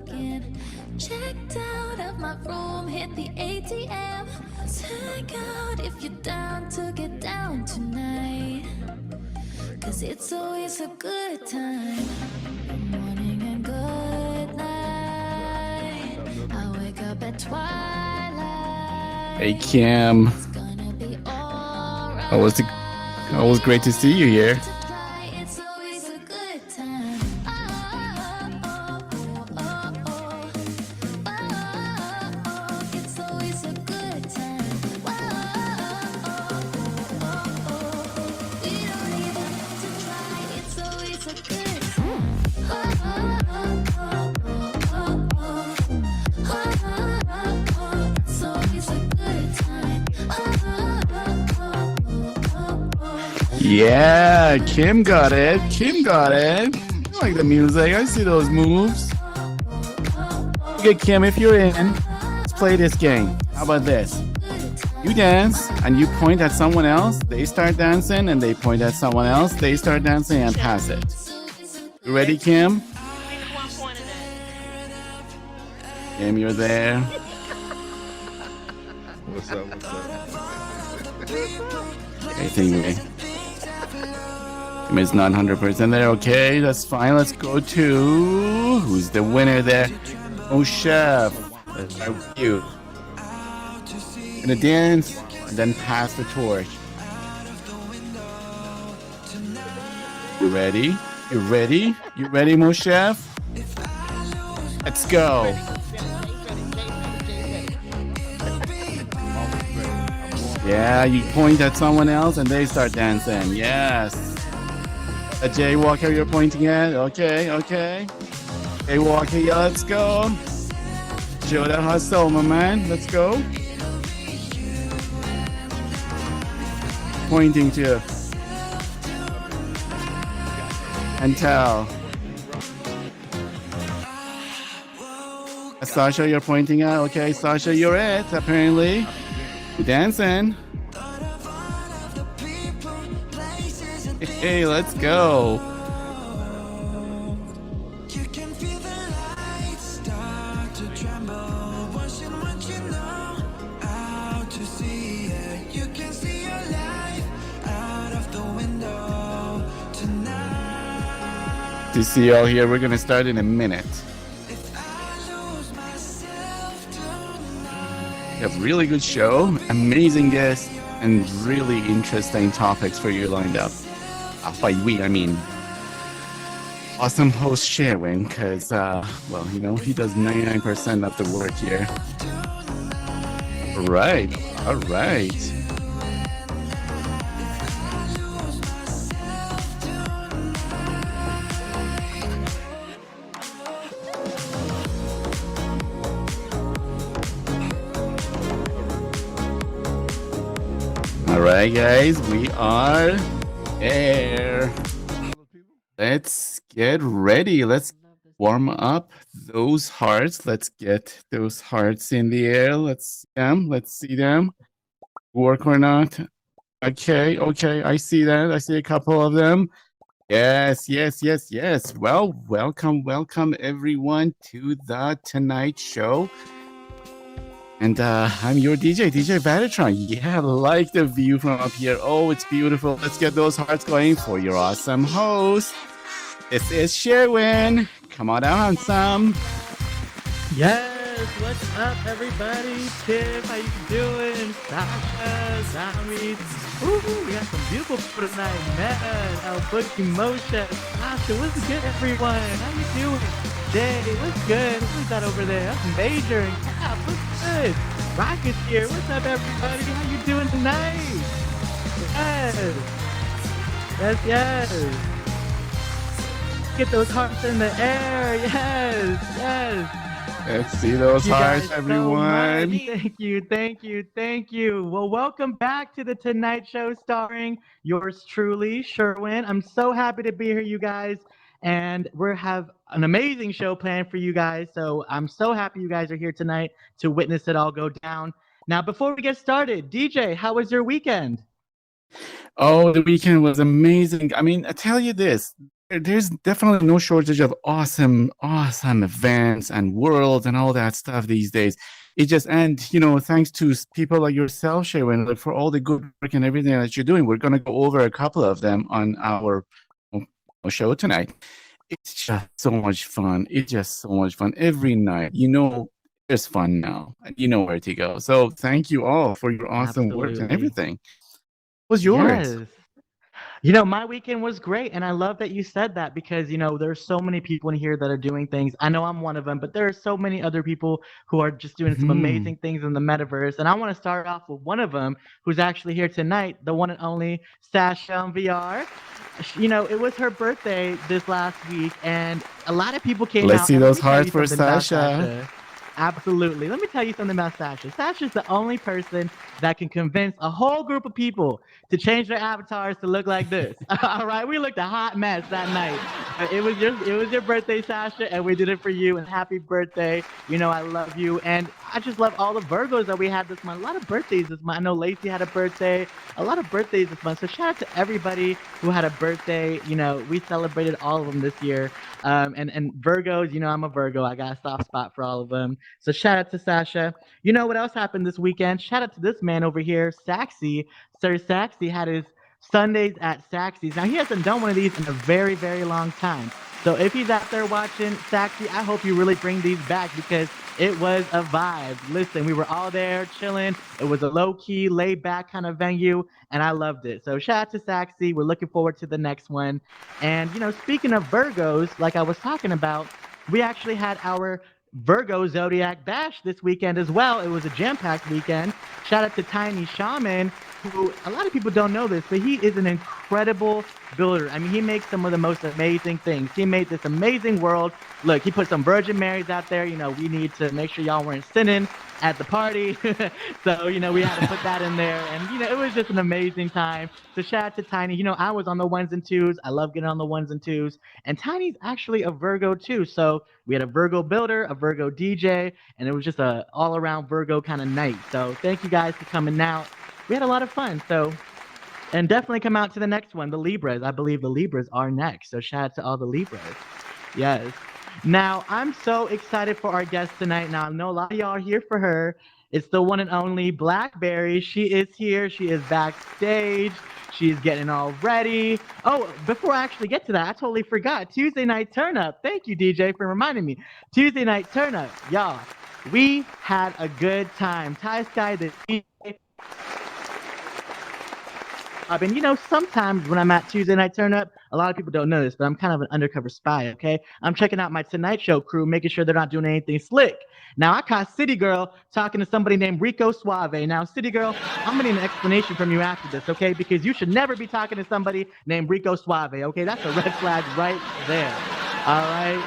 again. Checked out of my room, hit the ATM. Check out if you're down to get down tonight. Cause it's always a good time. Good morning and good night. I wake up at twilight. Hey Kim. It's gonna be alright. Always great to see you here. It's always a good time. It's always a good time. We don't even have to try. It's always a good time. It's always a good time. Yeah, Kim got it. Kim got it. I like the music. I see those moves. Okay, Kim, if you're in, let's play this game. How about this? You dance and you point at someone else. They start dancing and they point at someone else. They start dancing and pass it. You ready, Kim? Kim, you're there. What's up? I think Kim is not 100% there. Okay, that's fine. Let's go to who's the winner there? Oh, Chef. Let's start with you. Gonna dance and then pass the torch. You ready? You ready? You ready, Mo Chef? Let's go. Yeah, you point at someone else and they start dancing. Yes. A jaywalker you're pointing at? Okay, okay. Jaywalker, yeah, let's go. Show that hustle, my man. Let's go. Pointing to. And tell. Sasha, you're pointing at? Okay, Sasha, you're it, apparently. Dancing. Hey, let's go. To see you all here, we're gonna start in a minute. We have really good show, amazing guests, and really interesting topics for you lined up. By we, I mean awesome host Sherwin, because, well, you know, he does 99% of the work here. All right, all right. Alright guys, we are there. Let's get ready. Let's warm up those hearts. Let's get those hearts in the air. Let's see them. Work or not. Okay, okay, I see that. I see a couple of them. Yes, yes, yes, yes. Well, welcome everyone to the Tonight Show. And I'm your DJ Vaditron. Yeah, I like the view from up here. Oh, it's beautiful. Let's get those hearts going for your awesome host. This is Sherwin. Come on down, some. Yes, what's up, everybody? Tim, how you doing? Sasha, Zami. Ooh, we got some beautiful people tonight, man. El Bookie, Moshe, Sasha. What's good, everyone? How you doing? Jay, what's good? Who's that over there? That's Major and Cap. What's good? Rocket's here. What's up, everybody? How you doing tonight? Yes. Yes, yes. Get those hearts in the air. Yes, yes. Let's see those hearts, everyone. Thank you, thank you, thank you. Well, welcome back to the Tonight Show starring yours truly, Sherwin. I'm so happy to be here, you guys. And we have an amazing show planned for you guys. So I'm so happy you guys are here tonight to witness it all go down. Now, before we get started, DJ, how was your weekend? Oh, the weekend was amazing. I mean, I tell you this, there's definitely no shortage of awesome events and worlds and all that stuff these days. It just, and thanks to people like yourself, Sherwin, like, for all the good work and everything that you're doing. We're going to go over a couple of them on our show tonight. It's just so much fun. It's just so much fun every night. There's fun now. You know where to go. So thank you all for your awesome work and everything. What was yours? Yes. My weekend was great, and I love that you said that because, there's so many people in here that are doing things. I know I'm one of them, but there are so many other people who are just doing some amazing things in the metaverse. And I want to start off with one of them who's actually here tonight, the one and only Sasha on VR. It was her birthday this last week, and a lot of people came out. Let's see those hearts for Sasha. Absolutely. Let me tell you something about Sasha. Sasha's the only person that can convince a whole group of people to change their avatars to look like this. All right, we looked a hot mess that night. It was your birthday, Sasha, and we did it for you. And happy birthday! I love you, and I just love all the Virgos that we had this month. A lot of birthdays this month. I know Lacey had a birthday. A lot of birthdays this month. So shout out to everybody who had a birthday. We celebrated all of them this year. And Virgos, I'm a Virgo. I got a soft spot for all of them. So shout out to Sasha. What else happened this weekend? Shout out to this man over here, Saxy. Sir Saxy had his Sundays at Saxy's. Now, he hasn't done one of these in a very, very long time. So if he's out there watching, Saxy, I hope you really bring these back because it was a vibe. Listen, we were all there chilling. It was a low-key, laid-back kind of venue, and I loved it. So shout out to Saxy. We're looking forward to the next one. And, speaking of Virgos, like I was talking about, we actually had our Virgo Zodiac Bash this weekend as well. It was a jam-packed weekend. Shout out to Tiny Shaman, who a lot of people don't know this, but he is an incredible builder. I mean, he makes some of the most amazing things. He made this amazing world. Look, he put some Virgin Marys out there. We need to make sure y'all weren't sinning at the party. So, we had to put that in there. And, it was just an amazing time. So shout out to Tiny. I was on the ones and twos. I love getting on the ones and twos. And Tiny's actually a Virgo too. So we had a Virgo builder, a Virgo DJ, and it was just a all-around Virgo kind of night. So thank you guys for coming out. We had a lot of fun. So, and definitely come out to the next one, the Libras. I believe the Libras are next. So shout out to all the Libras. Yes. Now, I'm so excited for our guest tonight. Now, I know a lot of y'all are here for her. It's the one and only Blackberry. She is here. She is backstage. She's getting all ready. Oh, before I actually get to that, I totally forgot. Tuesday night turn up. Thank you, DJ, for reminding me. Tuesday night turn up. Y'all, we had a good time. Ty Sky, the DJ. And sometimes when I'm at Tuesday night turn up, a lot of people don't know this, but I'm kind of an undercover spy, okay? I'm checking out my Tonight Show crew, making sure they're not doing anything slick. Now, I caught City Girl talking to somebody named Rico Suave. Now, City Girl, I'm gonna need an explanation from you after this, okay? Because you should never be talking to somebody named Rico Suave, okay? That's a red flag right there, all right?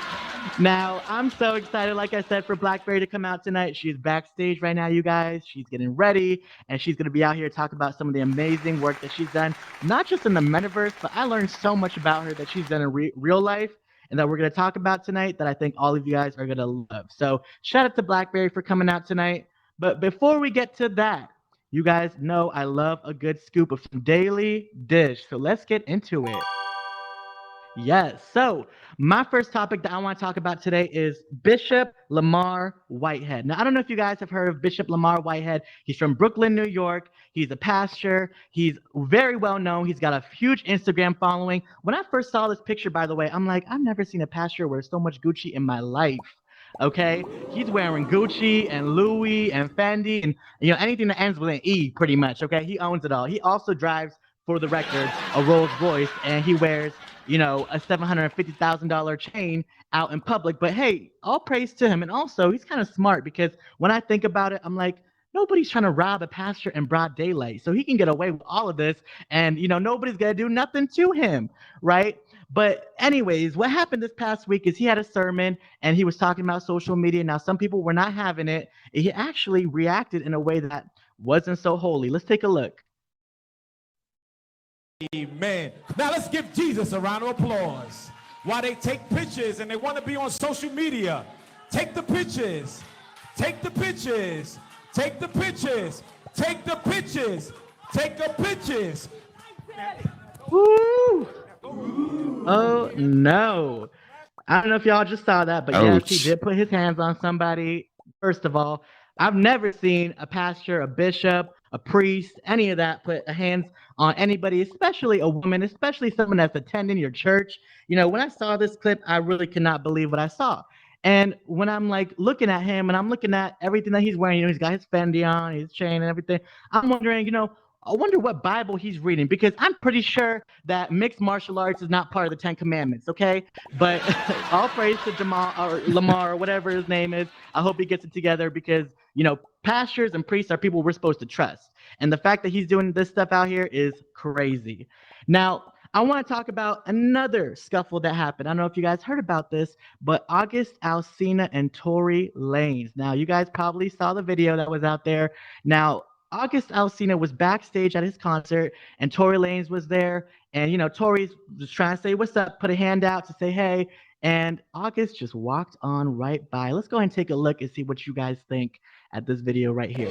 Now, I'm so excited, like I said, for Blackberry to come out tonight. She's backstage right now, you guys. She's getting ready, and she's going to be out here talking about some of the amazing work that she's done, not just in the metaverse, but I learned so much about her that she's done in real life and that we're going to talk about tonight that I think all of you guys are going to love. So shout out to Blackberry for coming out tonight. But before we get to that, you guys know I love a good scoop of some daily dish. So let's get into it. Yes. So my first topic that I want to talk about today is Bishop Lamar Whitehead. Now, I don't know if you guys have heard of Bishop Lamar Whitehead. He's from Brooklyn, New York. He's a pastor. He's very well known. He's got a huge Instagram following. When I first saw this picture, by the way, I'm like, I've never seen a pastor wear so much Gucci in my life. Okay, he's wearing Gucci and Louis and Fendi and anything that ends with an E, pretty much. Okay, he owns it all. He also drives, for the record, a Rolls Royce, and he wears a $750,000 chain out in public. But hey, all praise to him. And also, he's kind of smart because when I think about it, I'm like, nobody's trying to rob a pastor in broad daylight. So he can get away with all of this and, nobody's going to do nothing to him, right? But anyways, what happened this past week is he had a sermon and he was talking about social media. Now, some people were not having it. He actually reacted in a way that wasn't so holy. Let's take a look. Amen. Now let's give Jesus a round of applause. While they take pictures and they want to be on social media, take the pictures, take the pictures, take the pictures, take the pictures, take the pictures. Woo! Oh no. I don't know if y'all just saw that, but yes, he Ouch. did put his hands on somebody. First of all, I've never seen a pastor, a bishop, a priest, any of that put a hands on anybody, especially a woman, especially someone that's attending your church. You know, when I saw this clip, I really could not believe what I saw. And when I'm like looking at him and I'm looking at everything that he's wearing, you know, he's got his Fendi on, his chain and everything. I'm wondering, you know, I wonder what Bible he's reading because I'm pretty sure that mixed martial arts is not part of the Ten Commandments, okay? But all praise to Jamal or Lamar or whatever his name is. I hope he gets it together because, you know, pastors and priests are people we're supposed to trust. And the fact that he's doing this stuff out here is crazy. Now, I want to talk about another scuffle that happened. I don't know if you guys heard about this, but August Alsina and Tory Lanez. Now, you guys probably saw the video that was out there. Now, August Alsina was backstage at his concert, and Tory Lanez was there. And, you know, Tory was trying to say, what's up, put a hand out to say, hey. And August just walked on right by. Let's go ahead and take a look and see what you guys think at this video right here.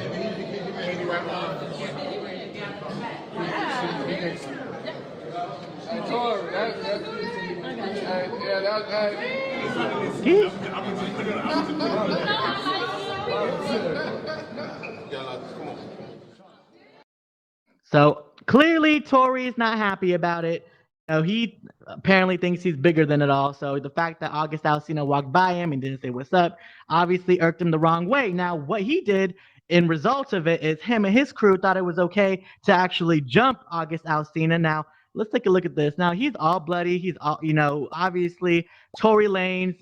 So clearly, Tory is not happy about it. You know, he apparently thinks he's bigger than it all. So the fact that August Alsina walked by him and didn't say what's up obviously irked him the wrong way. Now, what he did in result of it is him and his crew thought it was okay to actually jump August Alsina. Now, let's take a look at this. Now, he's all bloody. He's all, you know, obviously Tory Lanez.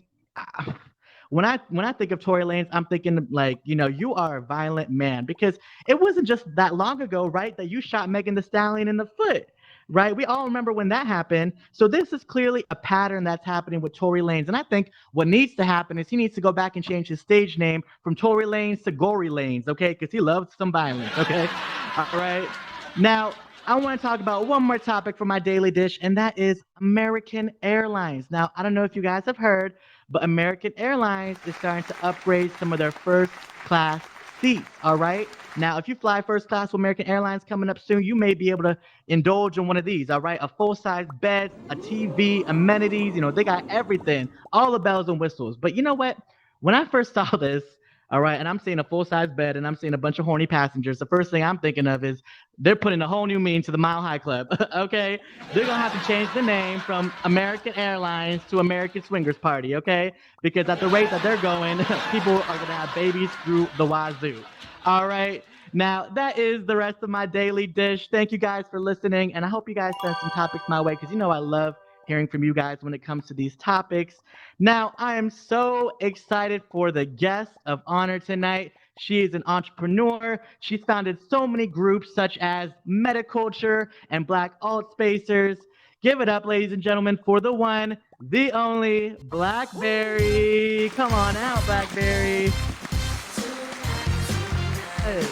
When I think of Tory Lanez, I'm thinking like, you know, you are a violent man because it wasn't just that long ago, right, that you shot Megan Thee Stallion in the foot, right? We all remember when that happened. So this is clearly a pattern that's happening with Tory Lanez. And I think what needs to happen is he needs to go back and change his stage name from Tory Lanez to Gory Lanez, okay? Because he loves some violence, okay? All right. Now, I want to talk about one more topic for my daily dish, and that is American Airlines. Now, I don't know if you guys have heard, but American Airlines is starting to upgrade some of their first class seats, all right? Now, if you fly first class with American Airlines coming up soon, you may be able to indulge in one of these, all right? A full-size bed, a TV, amenities, you know, they got everything, all the bells and whistles. But you know what? When I first saw this, all right, and I'm seeing a full-size bed and I'm seeing a bunch of horny passengers, the first thing I'm thinking of is they're putting a whole new meaning to the Mile High Club, okay? They're going to have to change the name from American Airlines to American Swingers Party, okay? Because at the rate that they're going, people are going to have babies through the wazoo, all right? Now, that is the rest of my daily dish. Thank you guys for listening, and I hope you guys send some topics my way because you know I love hearing from you guys when it comes to these topics. Now, I am so excited for the guest of honor tonight. She is an entrepreneur. She's founded so many groups such as MetaCulture and Black Altspacers. Give it up, ladies and gentlemen, for the one, the only Blackberry. Come on out, Blackberry. Hey.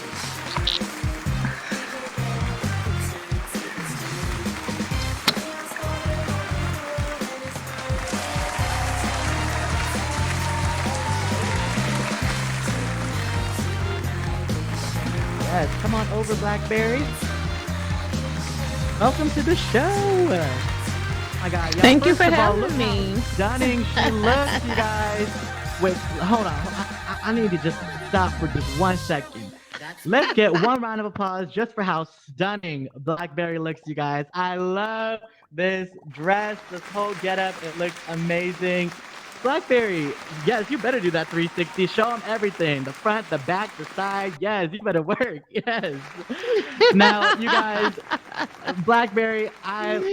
Yes, come on over, Blackberry. Welcome to the show. Oh my God, y'all. Thank you for First of all, having look how me. stunning she looks, you guys. Wait, hold on. I need to just stop for just 1 second. Let's get one round of applause just for how stunning Blackberry looks, you guys. I love this dress, this whole getup. It looks amazing. Blackberry, yes, you better do that 360. Show them everything. The front, the back, the side. Yes, you better work. Yes. Now, you guys, Blackberry, I'm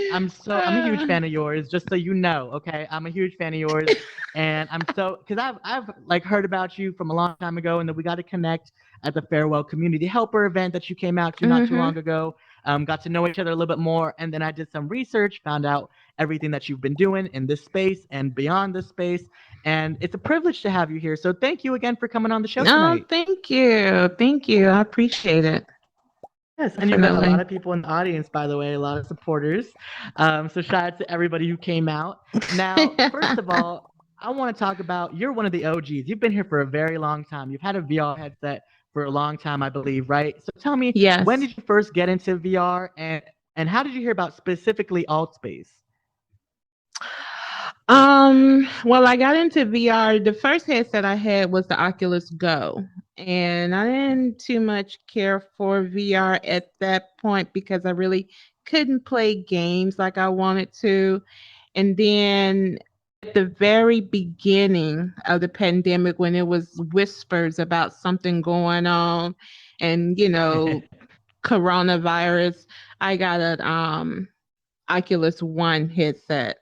a huge fan of yours, just so you know, okay? I'm a huge fan of yours. And I'm so, because I've like heard about you from a long time ago, and then we got to connect at the Farewell Community Helper event that you came out to not too long ago. Got to know each other a little bit more, and then I did some research, found out everything that you've been doing in this space and beyond this space, and it's a privilege to have you here. So thank you again for coming on the show tonight. Thank you. I appreciate it. Yes, and you've got a lot of people in the audience, by the way, a lot of supporters. So shout out to everybody who came out. Now, first of all, I want to talk about, you're one of the OGs. You've been here for a very long time. You've had a VR headset for a long time, I believe, right? So tell me, Yes. when did you first get into VR, and how did you hear about specifically Altspace? Well, I got into VR. The first headset I had was the Oculus Go, and I didn't too much care for VR at that point because I really couldn't play games like I wanted to. And then at the very beginning of the pandemic, when it was whispers about something going on, and coronavirus, I got an Oculus One headset.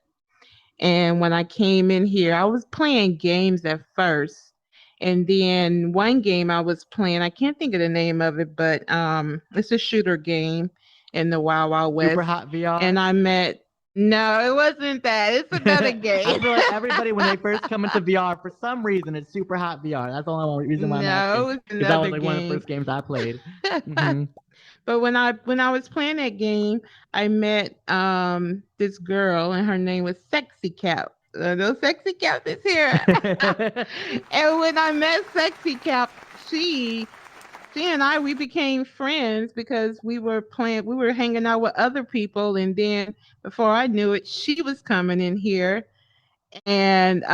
And when I came in here, I was playing games at first. And then one game I was playing, I can't think of the name of it, but it's a shooter game in the Wild Wild Super West. hot VR. And I met no, it wasn't that. It's another I game. feel like everybody when they first come into VR, for some reason, it's super hot VR. That's the only reason why I'm asking, No, it's because that was another like one of the game. first games I played. Hmm. But when I was playing that game, I met this girl and her name was Sexy Cap. No Sexy Cap is here. And when I met Sexy Cap, she and I we became friends because we were hanging out with other people, and then before I knew it, she was coming in here, and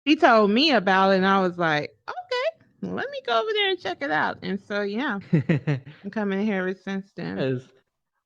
he told me about it, and I was like, okay, let me go over there and check it out. And so yeah, I'm coming here ever since then. Yes.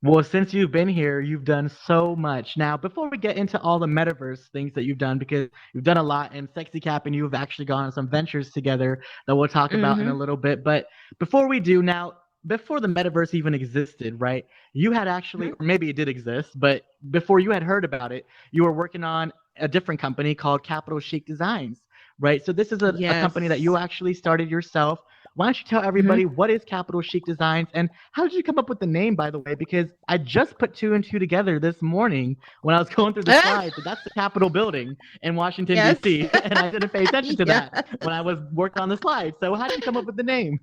Well, since you've been here, you've done so much. Now, before we get into all the metaverse things that you've done, because you've done a lot, and Sexy Cap and you have actually gone on some ventures together that we'll talk about in a Mm-hmm. little bit. But before we do, now, before the metaverse even existed, right? You had actually, or maybe it did exist, but before you had heard about it, you were working on a different company called Capital Chic Designs, right? So this is a company that you Yes. actually started yourself. Why don't you tell Mm-hmm. everybody what is Capital Chic Designs and how did you come up with the name, by the way? Because I just put two and two together this morning when I was going through the slides. So that's the Capitol building in Washington, Yes. D.C. And I didn't pay attention to Yeah. that when I was working on the slides. So how did you come up with the name?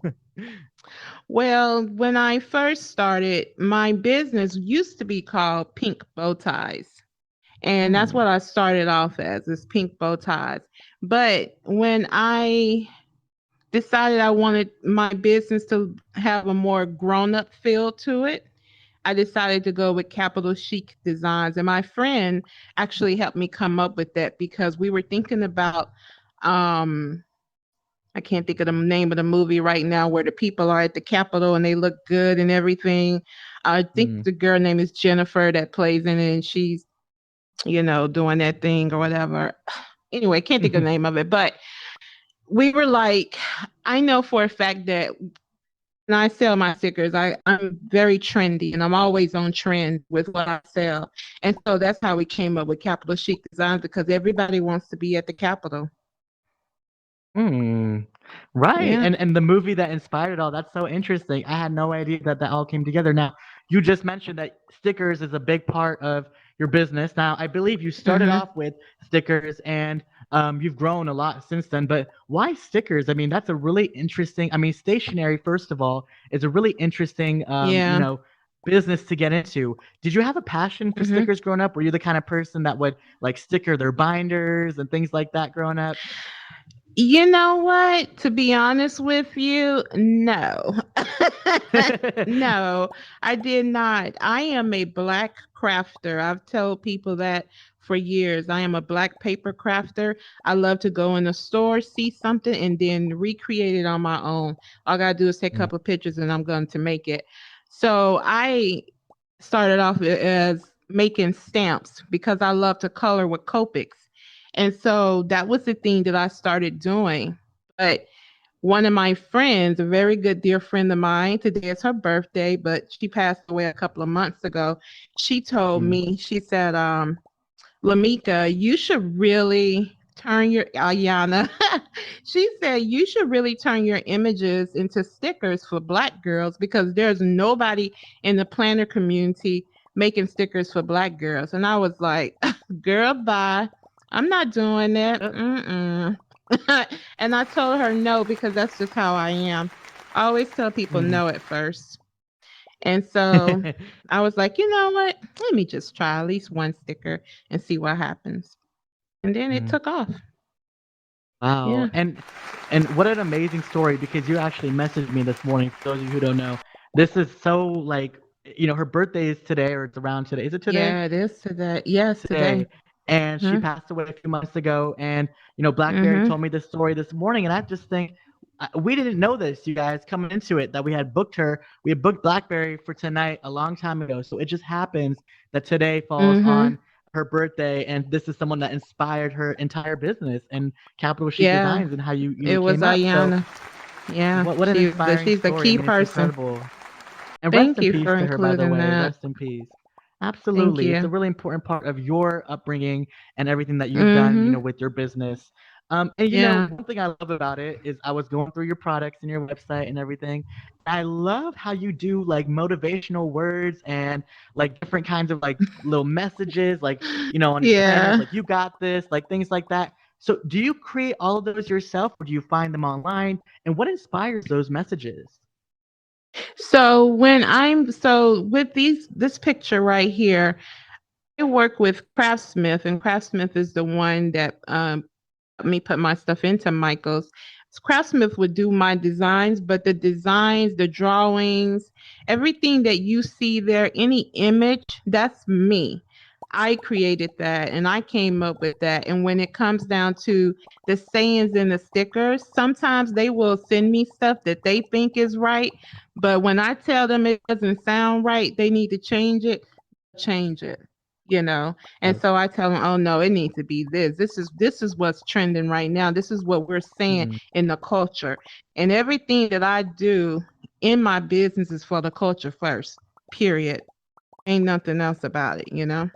Well, when I first started, my business used to be called Pink Bow Ties. And that's Hmm. what I started off as, is Pink Bow Ties. But when I decided I wanted my business to have a more grown up feel to it, I decided to go with Capital Chic Designs. And my friend actually helped me come up with that because we were thinking about um I can't think of the name of the movie right now where the people are at the Capitol and they look good and everything. I think Hmm. the girl name is Jennifer that plays in it, and she's, doing that thing or whatever. Anyway, can't think of the name of it, but we were like, I know for a fact that when I sell my stickers, I'm very trendy and I'm always on trend with what I sell. And so that's how we came up with Capital Chic Designs because everybody wants to be at the Capitol. Hmm. Right. Yeah. And the movie that inspired all, that's so interesting. I had no idea that that all came together. Now, you just mentioned that stickers is a big part of your business. Now, I believe you started Mm-hmm. off with stickers and you've grown a lot since then, but why stickers? I mean, that's a really interesting, I mean, stationery, first of all, is a really interesting, Yeah. business to get into. Did you have a passion for Mm-hmm. stickers growing up? Were you the kind of person that would like sticker their binders and things like that growing up? You know what? To be honest with you, no. No, I did not. I am a black crafter. I've told people that for years. I am a black paper crafter. I love to go in a store, see something, and then recreate it on my own. All I gotta do is take a couple of pictures and I'm going to make it. So I started off as making stamps because I love to color with Copics. And so that was the thing that I started doing. But one of my friends, a very good dear friend of mine, today is her birthday, but she passed away a couple of months ago. She told Mm. me, she said, Lamika, you should really turn your Ayana. She said you should really turn your images into stickers for black girls because there's nobody in the planner community making stickers for black girls. And I was like, girl, bye. I'm not doing that. Mm-mm. And I told her no because that's just how I am. I always tell people Mm. no at first. And so I was like, you know what? Let me just try at least one sticker and see what happens. And then it Mm. took off. Wow. Yeah. And what an amazing story because you actually messaged me this morning. For those of you who don't know, this is so like her birthday is today, or it's around today. Is it today? Yeah, it is today. Yes, Today. today. And she Mhm. passed away a few months ago. And, Blackberry Mhm. told me this story this morning. And I just think we didn't know this, you guys, coming into it, that we had booked her. We had booked Blackberry for tonight a long time ago. So it just happens that today falls Mhm. on her birthday. And this is someone that inspired her entire business and Capital Chic Yeah, Designs and how you it was came up. So Ayana. Yeah, what an inspiring she's the story. I key mean, it's person. incredible. And rest Thank in you peace for to her, by the including way. that. Rest in peace. Thank Absolutely. It's a you. really important part of your upbringing and everything that you've done, Mhm. with your business. And Yeah. one thing I love about it is I was going through your products and your website and everything. I love how you do like motivational words and like different kinds of like little messages, like, on your planners, Yeah. like you got this, like things like that. So do you create all of those yourself or do you find them online? And what inspires those messages? So with this picture right here, I work with Craftsmith, and Craftsmith is the one that helped me put my stuff into Michael's. Craftsmith would do my designs, but the designs, the drawings, everything that you see there, any image, that's me. I created that and I came up with that. And when it comes down to the sayings and the stickers, sometimes they will send me stuff that they think is right. But when I tell them it doesn't sound right, they need to change it, you know. And so I tell them, oh no, it needs to be this. This is what's trending right now. This is what we're saying Mm, in the culture. And everything that I do in my business is for the culture first. Period. Ain't nothing else about it, you know?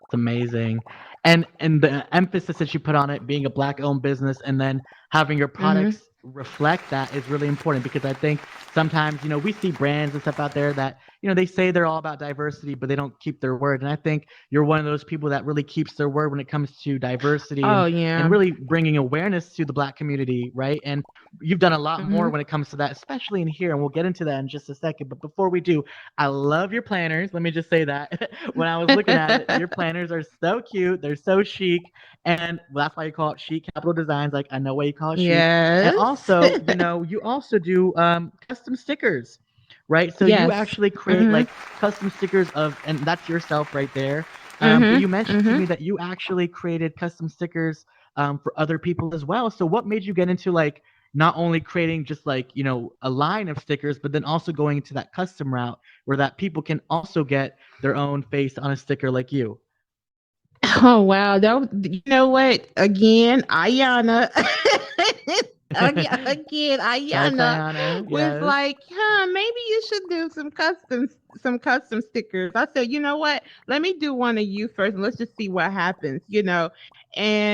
it's amazing. And the emphasis that you put on it being a black owned business and then having your Mm-hmm. products reflect that is really important because I think sometimes, we see brands and stuff out there that, they say they're all about diversity, but they don't keep their word. And I think you're one of those people that really keeps their word when it comes to diversity Oh and yeah. really bringing awareness to the black community, right? And you've done a lot Mm-hmm. more when it comes to that, especially in here. And we'll get into that in just a second. But before we do, I love your planners. Let me just say that. When I was looking at it, your planners are so cute. They're so chic. And that's why you call it Chic Capital Designs. Like, I know why you call it chic. And Yes. also, you also do custom stickers, right? So you Yes. actually create Mm-hmm. like custom stickers and that's yourself right there. But you Mm-hmm. mentioned to Mm-hmm. me that you actually created custom stickers for other people as well. So what made you get into like not only creating just like, a line of stickers, but then also going into that custom route where that people can also get their own face on a sticker like you? Oh wow, you know what? Again, Ayana. Again, Yes, Ayana Ayana. was Yes. like, maybe you should do some custom stickers. I said, you know what? Let me do one of you first and let's just see what happens, you know.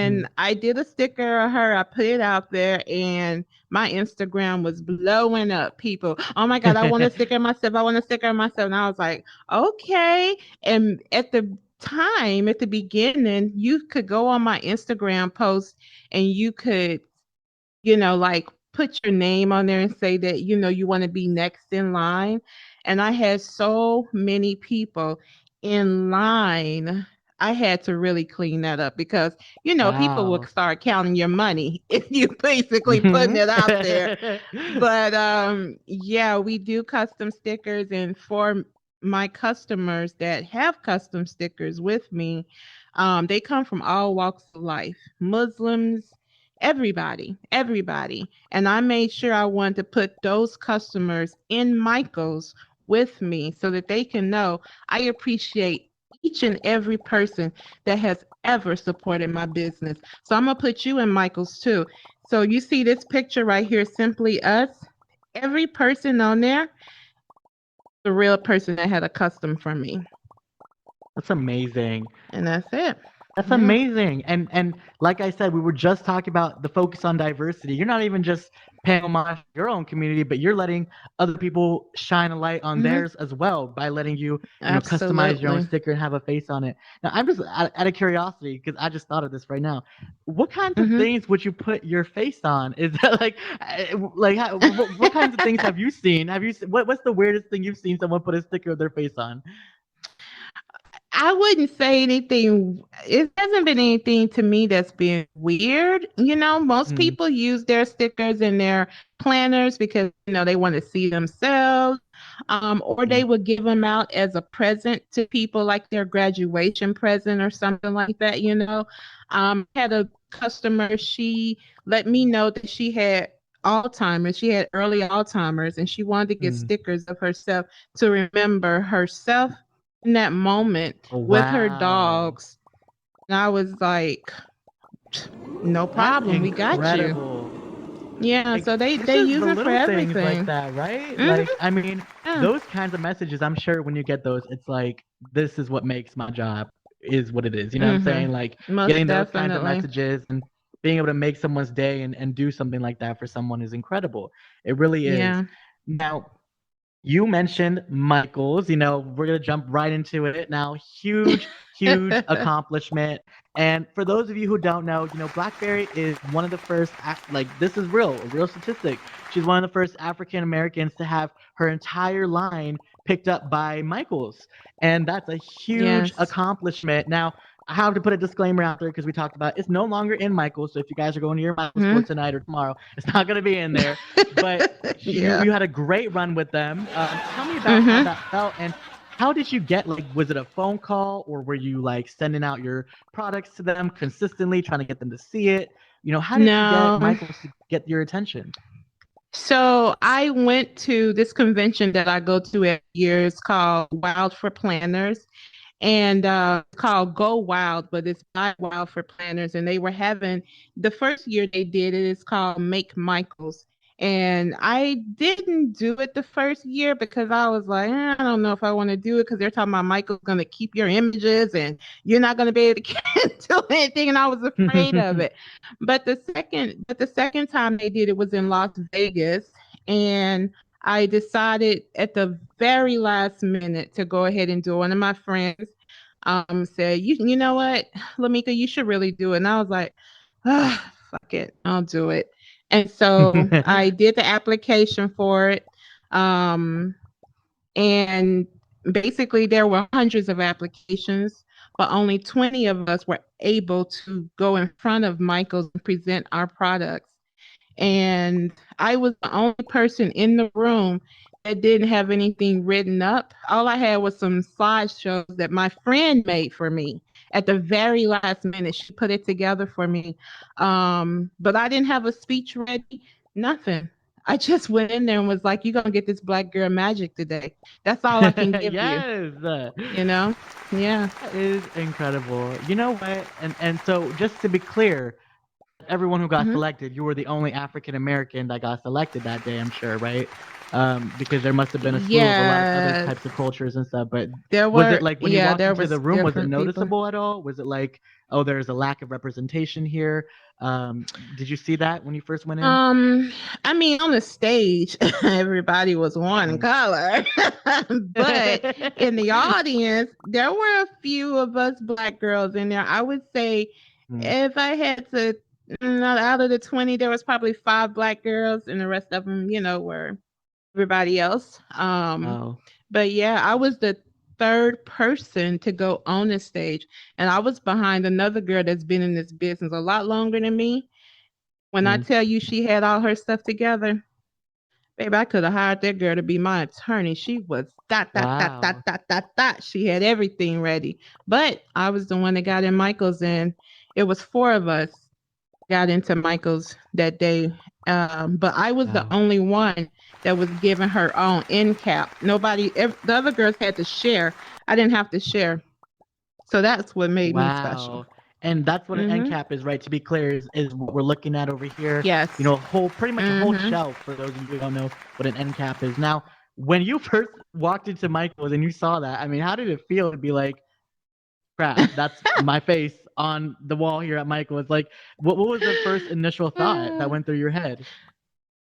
Mm. And I did a sticker of her, I put it out there, and my Instagram was blowing up. People, oh my God, I want to sticker myself. I want to sticker myself. And I was like, okay. And at the beginning, you could go on my Instagram post and you could, like put your name on there and say that, you want to be next in line. And I had so many people in line. I had to really clean that up because, people will Wow. start counting your money if you basically putting Mhm. it out there. But yeah, we do custom stickers, and for my customers that have custom stickers with me, they come from all walks of life. Muslims, everybody. And I made sure I wanted to put those customers in Michael's with me so that they can know I appreciate each and every person that has ever supported my business. So I'm gonna put you in Michael's too. So you see this picture right here, Simply Us. Every person on there, the real person that had a custom from me. That's amazing. And that's it. That's Yeah. amazing. And like I said, we were just talking about the focus on diversity. You're not even just paying homage to your own community, but you're letting other people shine a light on Hmm. theirs as well by letting you, customize your own Absolutely. sticker and have a face on it. Now, I'm just out of curiosity because I just thought of this right now. What kinds of Hmm. things would you put your face on? Is that like what kinds of things have you seen? What's the weirdest thing you've seen someone put a sticker of their face on? I wouldn't say anything. It hasn't been anything to me that's been weird. Most people use their stickers in their planners because, they want to see themselves. Or they would give them out as a present to people, like their graduation present or something like that. I had a customer. She let me know that she had Alzheimer's. She had early Alzheimer's, and she wanted to get stickers of herself to remember herself in that moment with her dogs. And I was like, no problem, we got you. Yeah, Like, so they it's they just use the it for little things like everything. that, right? Mhm. Like, I mean, Yeah. those kinds of messages, I'm sure when you get those, it's like, this is what makes my job is what it is. You know what I'm saying? Like, Most getting those kinds of definitely. messages and being able to make someone's day and do something like that for someone is incredible. It really is. Yeah. Now, you mentioned Michaels. We're gonna jump right into it now. Huge, huge accomplishment. And for those of you who don't know, Blackberry is one of the first. Like, this is real, a real statistic. She's one of the first African Americans to have her entire line picked up by Michaels, and that's a huge Yes. accomplishment. Now, I have to put a disclaimer out there because we talked about it's no longer in Michaels. So if you guys are going to your Michaels store tonight or tomorrow, it's not going to be in there. But Yeah. you had a great run with them. Tell me about how that felt, and how did you get, like, was it a phone call, or were you like sending out your products to them consistently, trying to get them to see it? How did you get No. Michaels to get your attention? So I went to this convention that I go to every year. It's called Wild for Planners, and it's called Go Wild, but it's not Wild for Planners. And they were having the first year they did it. It's called Make Michaels. And I didn't do it the first year because I was like, I don't know if I want to do it, because they're talking about Michael's going to keep your images and you're not going to be able to do anything. And I was afraid of it. But the second time they did it was in Las Vegas, and I decided at the very last minute to go ahead and do it. One of my friends said, you know what, Lamika, you should really do it. And I was like, fuck it, I'll do it. And so I did the application for it. And basically there were hundreds of applications, but only 20 of us were able to go in front of Michael's and present our products. And I was the only person in the room that didn't have anything written up. All I had was some slideshows that my friend made for me at the very last minute. She put it together for me. But I didn't have a speech ready, nothing. I just went in there and was like, you're going to get this black girl magic today. That's all I can give Yes. you know? Yeah. That is incredible. You know what? And so, just to be clear, everyone who got selected, you were the only African American that got selected that day, I'm sure, right? Because there must have been a slew of a lot of other types of cultures and stuff. But There was were, it like when you walked there into was the room, was it different people. noticeable at all? Was it like, oh, there's a lack of representation here? Did you see that when you first went in? I mean, on the stage, everybody was one color, but in the audience, there were a few of us black girls in there. I would say, if I had to, out of the 20, there was probably 5 black girls, and the rest of them, were everybody else. But yeah, I was the third person to go on the stage, and I was behind another girl that's been in this business a lot longer than me. When I tell you she had all her stuff together, babe, I could have hired that girl to be my attorney. She was dot, dot, dot, dot, dot, dot, dot. She had everything ready. But I was the one that got in Michael's, and it was 4 of us got into Michael's that day. But I was the only one that was given her own end cap. The other girls had to share. I didn't have to share. So that's what made me special. And that's what an end cap is, right? To be clear, is what we're looking at over here. Yes. Pretty much a whole shelf, for those of you who don't know what an end cap is. Now, when you first walked into Michael's and you saw that, I mean, how did it feel to be like, crap, that's my face on the wall here at Michael's? Like, what was the first initial thought that went through your head?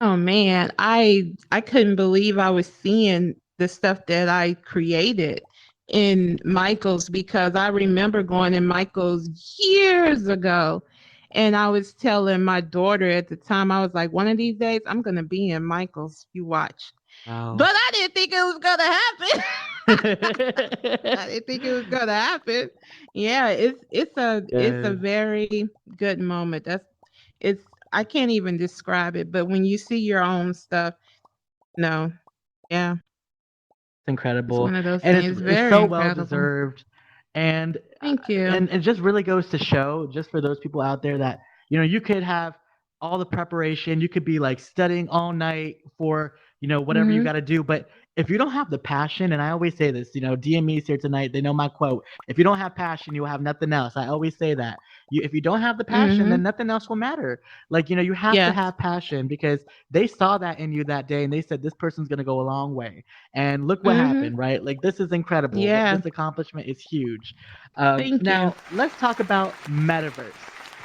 Oh man, I couldn't believe I was seeing the stuff that I created in Michael's, because I remember going in Michael's years ago, and I was telling my daughter at the time, I was like, one of these days I'm gonna be in Michael's, you watch. But I didn't think it was gonna happen. I didn't think it was gonna happen. Yeah, it's a very good moment. I can't even describe it, but when you see your own stuff, no, yeah. incredible, one of those and things. it's Very so well incredible. deserved, and Thank you. and it just really goes to show, just for those people out there, that you could have all the preparation, you could be like studying all night for whatever you Hmm. got to do, but if you don't have the passion, and I always say this, DME's here tonight, they know my quote: if you don't have passion, you will have nothing else. I always say that. If you don't have the passion, then Hmm. nothing else will matter. Like, you have to Yes. have passion, because they saw that in you that day, and they said this person's going to go a long way. And look what Hmm. happened, right? Like, this is incredible. Yeah. This accomplishment is huge. Thank you. Now, let's talk about metaverse,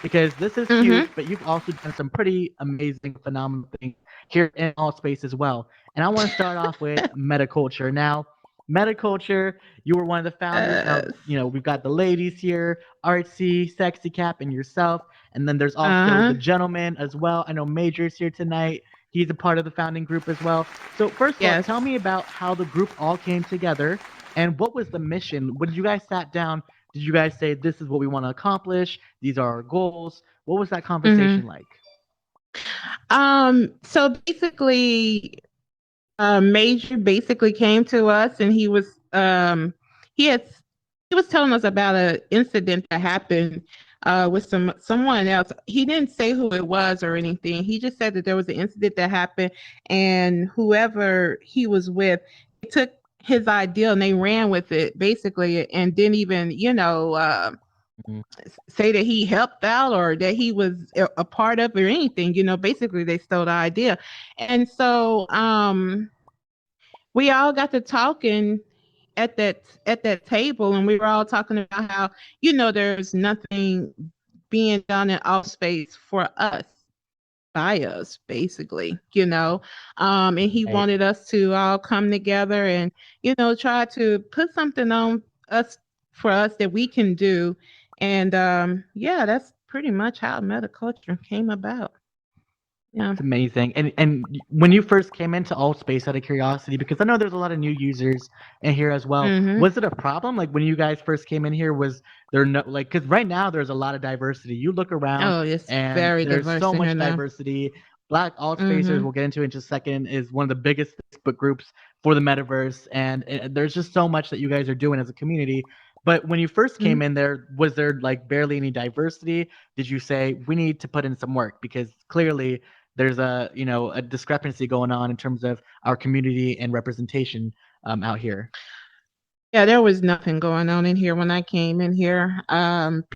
because this is Hmm. huge, but you've also done some pretty amazing, phenomenal things here in All Space as well. And I want to start off with MetaCulture. Now, MetaCulture, you were one of the founders. Now, Yes. we've got the ladies here, Artsy, Sexy Cap, and yourself. And then there's also the Uh-huh. gentleman as well. I know Major's here tonight. He's a part of the founding group as well. So first of all, Yes. tell me about how the group all came together, and what was the mission? When you guys sat down, did you guys say, this is what we want to accomplish? These are our goals. What was that Hmm. conversation like? So basically, Major basically came to us, and he had he was telling us about an incident that happened with someone else. He didn't say who it was or anything. He just said that there was an incident that happened, and whoever he was with took his idea and they ran with it basically, and didn't even Mhm. say that he helped out or that he was a part of or anything. Basically they stole the idea, and so we all got to talking at that table, and we were all talking about how there's nothing being done in off space for us by us basically. And he Right. wanted us to all come together and try to put something on us for us that we can do. And yeah, that's pretty much how metaculture came about. Yeah. It's amazing. And when you first came into Alt Space, out of curiosity, because I know there's a lot of new users in here as well, Hmm. was it a problem? Like, when you guys first came in here, was there no, like, because right now there's a lot of diversity. You look around Oh, it's and very there's diverse so in here much now. diversity. Black Altspacers, Hmm. we'll get into in just a second, is one of the biggest Facebook groups for the metaverse, and there's just so much that you guys are doing as a community. But when you first came in there, was there like barely any diversity? Did you say, we need to put in some work, because clearly there's a discrepancy going on in terms of our community and representation out here? Yeah, there was nothing going on in here when I came in here.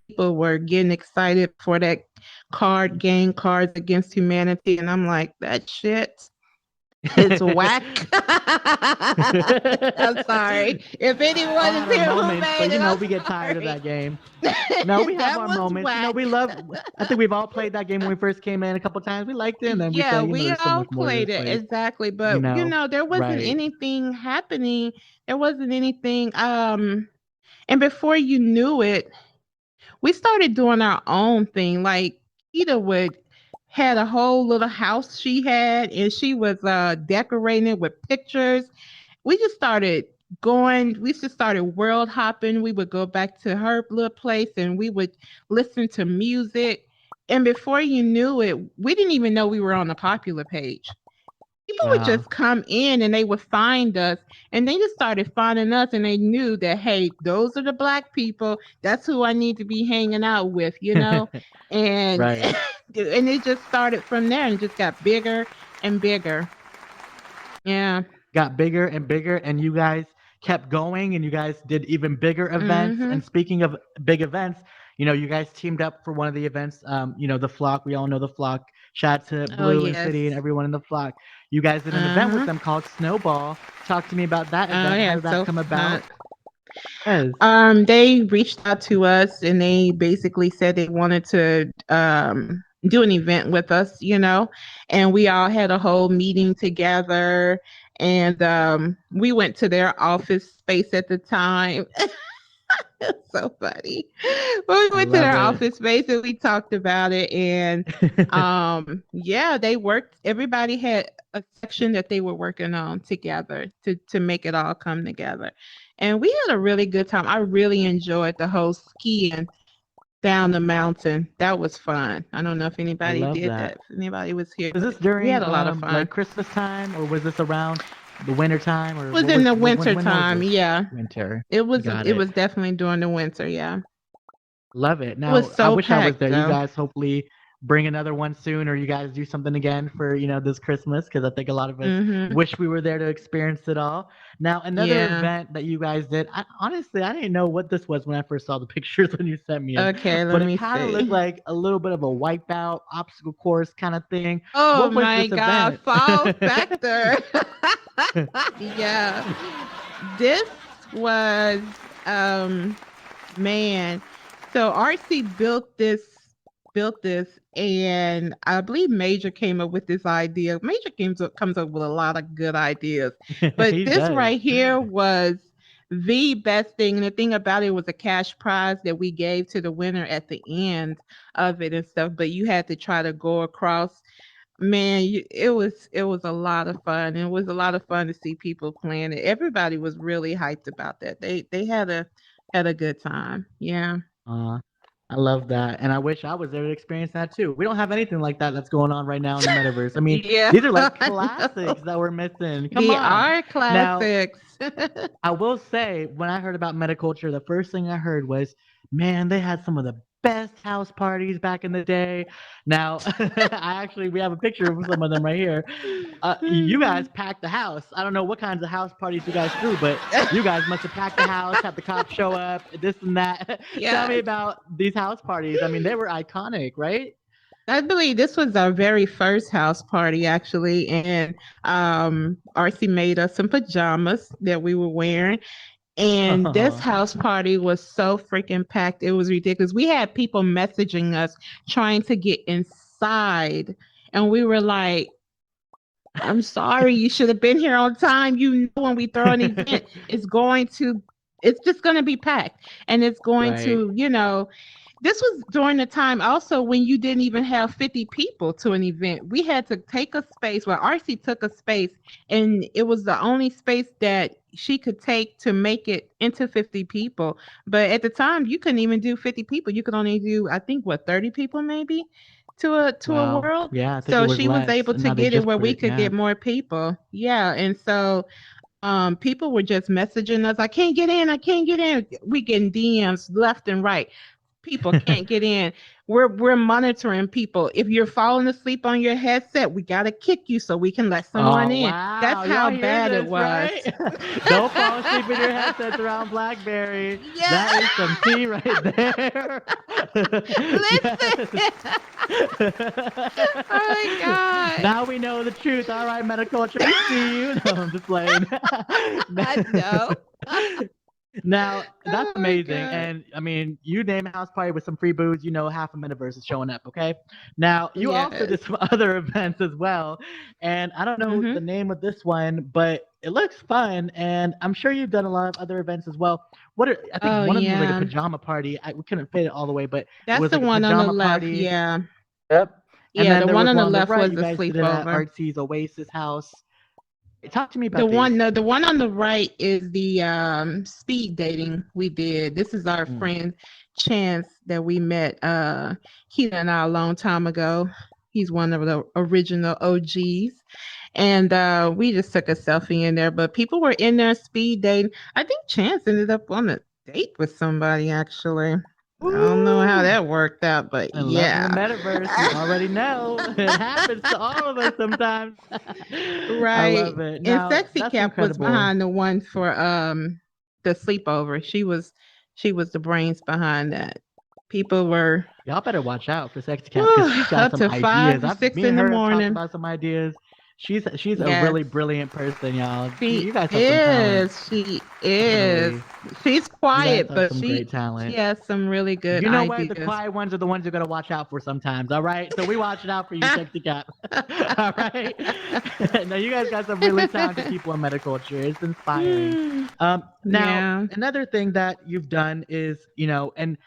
People were getting excited for that card game, Cards Against Humanity, and I'm like, that shit is whack. I'm sorry. If anyone All is had our here who moments, but made it, I'm we get tired of sorry. that game. No, we have That our was moments. whack. We love. I think we've all played that game when we first came in a couple times. We liked it, and then we Yeah, say, we there's so all much more to played this it place. exactly, but there wasn't Right? anything happening. There wasn't anything. And before you knew it, we started doing our own thing. Like Ida would had a whole little house she had, and she was decorating it with pictures. We just started going. We just started world hopping. We would go back to her little place, and we would listen to music. And before you knew it, we didn't even know we were on the popular page. People would Wow. just come in and they would find us, and they just started finding us, and they knew that, hey, those are the black people. That's who I need to be hanging out with. And Right. and it just started from there and just got bigger and bigger. Yeah. Got bigger and bigger, and you guys kept going, and you guys did even bigger events. Mm-hmm. And speaking of big events, you guys teamed up for one of the events. The Flock, we all know the Flock. Shout out to Oh Blue and yes. City and everyone in the Flock. You guys did an event with Uh-huh. them called Snowball. Talk to me about that Oh event. How yeah. did that So come about? Yes. they reached out to us, and they basically said they wanted to do an event with us. And we all had a whole meeting together, and we went to their office space at the time. It's so funny. But we I went to love their it. office space and we talked about it, and yeah, they worked. Everybody had a section that they were working on together to make it all come together. And we had a really good time. I really enjoyed the whole skiing down the mountain. That was fun. I don't know if I anybody love did that. that. If anybody was here, Was but this we had during a lot of fun. like Christmas time, or was this around the winter time, or It was what in the when winter was time, this? yeah. Winter. It was Got it it. was definitely during the winter, yeah. Love it. It was Now, I so wish I was packed there. You though. guys hopefully bring another one soon, or you guys do something again for, this Christmas, because I think a lot of us Mhm. wish we were there to experience it all. Now, another Yeah. event that you guys did, honestly, I didn't know what this was when I first saw the pictures when you sent me it, Okay, let but it me kind of looked see. like a little bit of a wipeout obstacle course kind of thing. Oh What was my this God, event? fall factor. Yeah. This was man. So RC built this and I believe Major came up with this idea. Major comes up with a lot of good ideas. But He this does. right here was the best thing. And the thing about it was a cash prize that we gave to the winner at the end of it and stuff. But you had to try to go across. Man, it was a lot of fun. It was a lot of fun to see people playing it. Everybody was really hyped about that. They had a good time. Yeah. Uh, I love that, and I wish I was there to experience that too. We don't have anything like that that's going on right now in the metaverse. I mean, Yeah, these are like I know. classics that we're missing. Come The on. art Now, classics. I will say, when I heard about MetaCulture, the first thing I heard was, man, they had some of the best house parties back in the day. Now, we have a picture of some of them right here. You guys packed the house. I don't know what kinds of house parties you guys threw, but you guys must have packed the house, had the cops show up, this and that. Tell me Yes. about these house parties. I mean, they were iconic, right? I believe this was our very first house party actually, and RC made us some pajamas that we were wearing. And this house party was so freaking packed. It was ridiculous. We had people messaging us trying to get inside. And we were like, I'm sorry, you should have been here on time. You know, when we throw an event, it's just going to be packed. And it's going Right. to, this was during the time also when you didn't even have 50 people to an event. We had to take a space where RC took a space, and it was the only space that she could take to make it into 50 people. But at the time, you couldn't even do 50 people. You could only do, I think, 30 people maybe to a Wow. world. Yeah, I think it So was she was less, able and to now they get it just where put we it. could Yeah. get more people. Yeah, and so people were just messaging us, I can't get in, I can't get in. We getting DMs left and right. People can't get in. We're monitoring people. If you're falling asleep on your headset, we gotta kick you so we can let someone Oh in. That's wow, how y'all hear bad it this, was. right? Don't fall asleep in your headsets around Blackberry. Yeah. That is some tea right there. Listen. Oh my God. Now we know the truth. All right, MetaCulture, we see you. No, I'm just playing. I know. Now that's Oh my amazing, God. and I mean, you name a house party with some free booze, half a metaverse is showing up. Okay, now you also Yes. did some other events as well, and I don't know Mm-hmm. the name of this one, but it looks fun, and I'm sure you've done a lot of other events as well. I think Oh one of them was like a yeah. pajama party. We couldn't fit it all the way, but it That's was the like a one on the pajama left. party. Yeah. Yep. And Yeah, then the there one was on one the on the left right. was You a guys did it at sleepover. Artsy's Oasis house. Talk to me The about these. one, no, the one on the right is the speed dating we did. This is our Mm. friend Chance that we met Keita and I a long time ago. He's one of the original OGs. And we just took a selfie in there, but people were in there speed dating. I think Chance ended up on a date with somebody actually. I don't know how Woo! that worked out, but And love in the yeah. metaverse, you already know. It happens to all of us sometimes. I Right. love it. And Now, Sexy that's Cap was incredible. behind the one for the sleepover. She was the brains behind that. People were Y'all better watch out for Sexy Cap because whew, she's got up some to ideas. 5 or 6 Me in and the her have talked morning. about some ideas. She's a Yes. really brilliant person, y'all. She You guys have some talent. is. She is. Really. She's You guys quiet, have but some she great she talent. has some really good You know what? The ideas. quiet ones are the ones you're gonna watch out for sometimes. All right. So we watching out for you, Sexy Cap. All right. Now you guys got some really talented people in MetaCulture. It's inspiring. Now Yeah. another thing that you've done is, and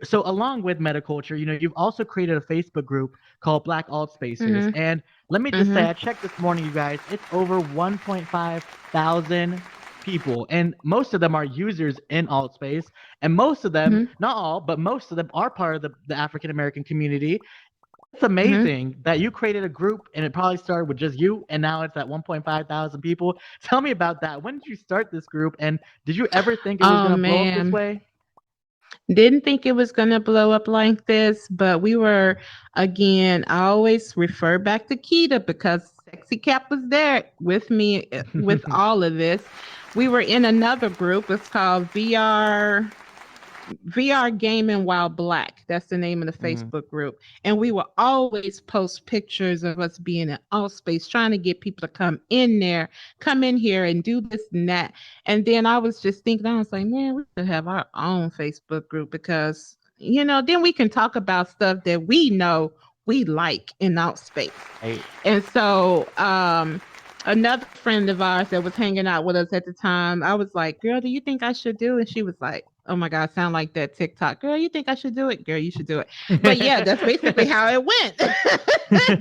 so along with MetaCulture, you've also created a Facebook group called Black Altspacers. Mhm. And let me just say, Mhm. I checked this morning, you guys. It's over 1.5 thousand people, and most of them are users in Altspace, and most of them, Mhm. not all, but most of them are part of the African American community. It's amazing that you created a group and it probably started with just you and now it's at 1.5 thousand people. Tell me about that. When did you start this group and did you ever think it was Oh going to blow up this man. way? Didn't think it was going to blow up like this, but we were, again, I always refer back to Keita because Sexy Cap was there with me with all of this. We were in another group. It's called VR Gaming While Black. That's the name of the Mhm. Facebook group. And we will always post pictures of us being in Altspace, trying to get people to come in there, come in here and do this and that. And then I was just thinking, I was like, man, we should have our own Facebook group because, then we can talk about stuff that we know we like in Outspace. Hey, And so, another friend of ours that was hanging out with us at the time, I was like, girl, do you think I should do it? And she was like, oh my God, sound like that TikTok. Girl, you think I should do it? Girl, you should do it. But yeah, that's basically how it went.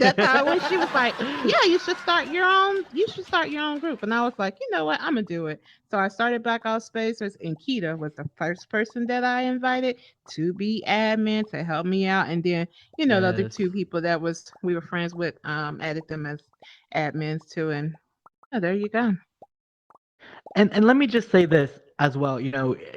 That's how it went. She was like, yeah, you should start your own group. And I was like, you know what? I'm gonna do it. So I started Black Altspacers, and Keita was the first person that I invited to be admin to help me out. And then, the other yes. two people that we were friends with, added them as admins too. And there you go. And let me just say this as well,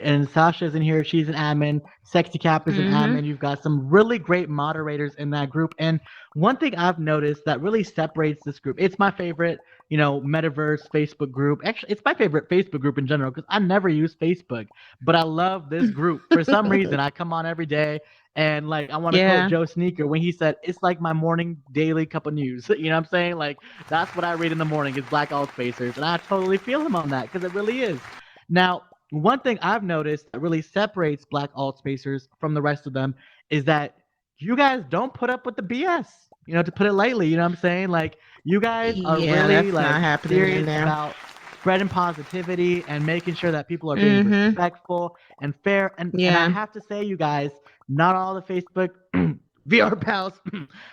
and Sasha's in here, she's an admin, Sexy Cap is an Mm-hmm. admin. You've got some really great moderators in that group. And one thing I've noticed that really separates this group, it's my favorite, metaverse Facebook group. Actually, it's my favorite Facebook group in general because I never use Facebook, but I love this group. For some reason, I come on every day and like I want to quote Yeah. Joe Sneaker when he said, it's like my morning daily cup of news. You know what I'm saying? Like that's what I read in the morning is Black Altspacers. And I totally feel him on that because it really is. Now, one thing I've noticed that really separates Black Altspacers from the rest of them is that you guys don't put up with the BS. To put it lightly, you know what I'm saying? Like you guys are Yeah, really that's like not happening serious now. about spreading positivity and making sure that people are being Mm-hmm. respectful and fair. And I Yeah. have to say, you guys, not all the Facebook VR pals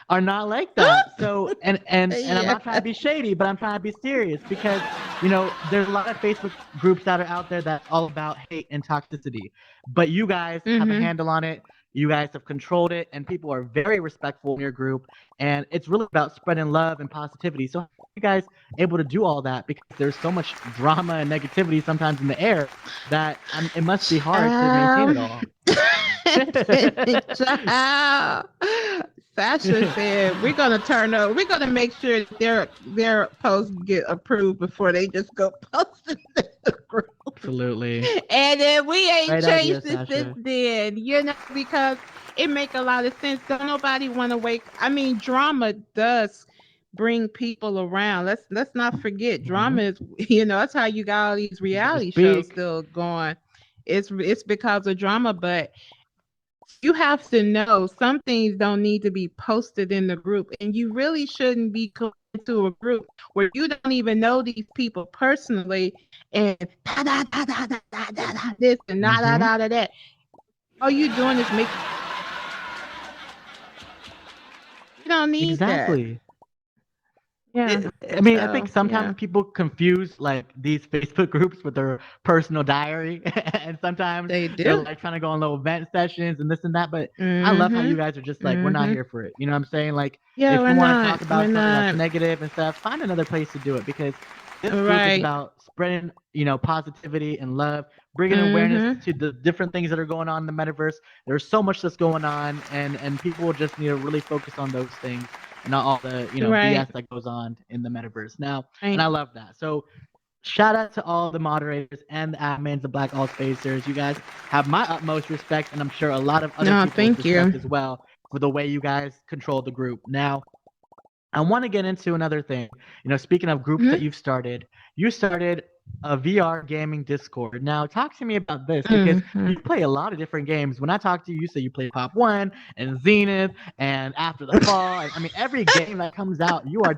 are not like that. So and I'm Yeah. not trying to be shady, but I'm trying to be serious because there's a lot of Facebook groups that are out there that's all about hate and toxicity. But you guys have a Mm-hmm. handle on it. You guys have controlled it, and people are very respectful in your group. And it's really about spreading love and positivity. So how are you guys able to do all that? Because there's so much drama and negativity sometimes in the air that it must be hard to maintain it all. Child. Sasha said we're gonna turn over. We're gonna make sure their posts get approved before they just go post it in the group. Absolutely. And then we ain't Great idea, changed it Sasha. since then, because it make a lot of sense. Don't nobody want to wake. I mean, drama does bring people around. Let's not forget, drama is that's how you got all these reality shows Speak. still going. It's because of drama, but you have to know some things don't need to be posted in the group, and you really shouldn't be going to a group where you don't even know these people personally and da da da da da da da da this and da da da da that. All you doing is make. You don't need that. Exactly. Yeah. I mean, I think So, sometimes yeah. people confuse like these Facebook groups with their personal diary, and sometimes They they're do. like trying to go on little vent sessions and this and that. But I love how you guys are just like, we're not here for it. You know what I'm saying? Like, Yeah, if we're you want to not. talk about We're something that's not. negative and stuff, find another place to do it because this group is Right. about spreading, positivity and love, bringing awareness to the different things that are going on in the metaverse. There's so much that's going on, and people just need to really focus on those things and not all the Right. BS that goes on in the metaverse now. Right. And I love that. So shout out to all the moderators and the admins of Black Altspacers. You guys have my utmost respect, and I'm sure a lot of other No, people's thank you. respect as well for the way you guys control the group. Now, I want to get into another thing. Speaking of groups that you've started, you started a VR gaming Discord. Now, talk to me about this because you play a lot of different games. When I talk to you, you say you play Pop One and Zenith and After the Fall. I mean, every game that comes out, you are